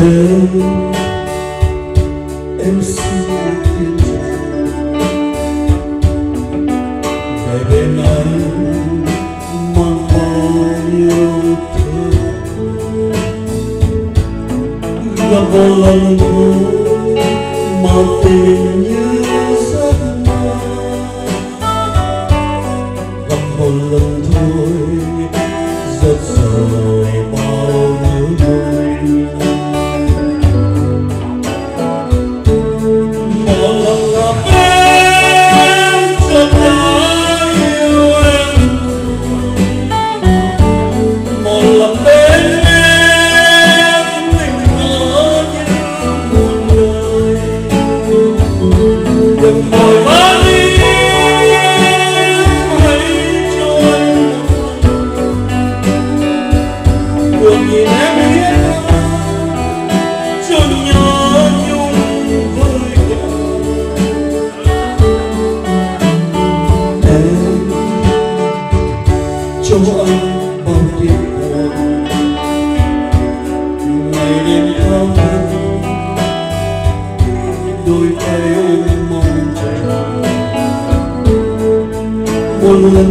em xin tin rằng ngày bên anh mang bao yêu thương, gặp một lần thôi mà tình như giấc mơ, gặp một lần thôi rất rồi bao nhiêu đêm. Một lần gặp em chợt đã yêu em, một lần bên em tình ngỡ như muôn đời. Đừng vội vã đi, hãy cho anh được nhìn em biết cho nhớ nhung với cả em, cho anh bao tiếc buồn ngày đêm thao thức, đôi tay ôm mong chờ một lần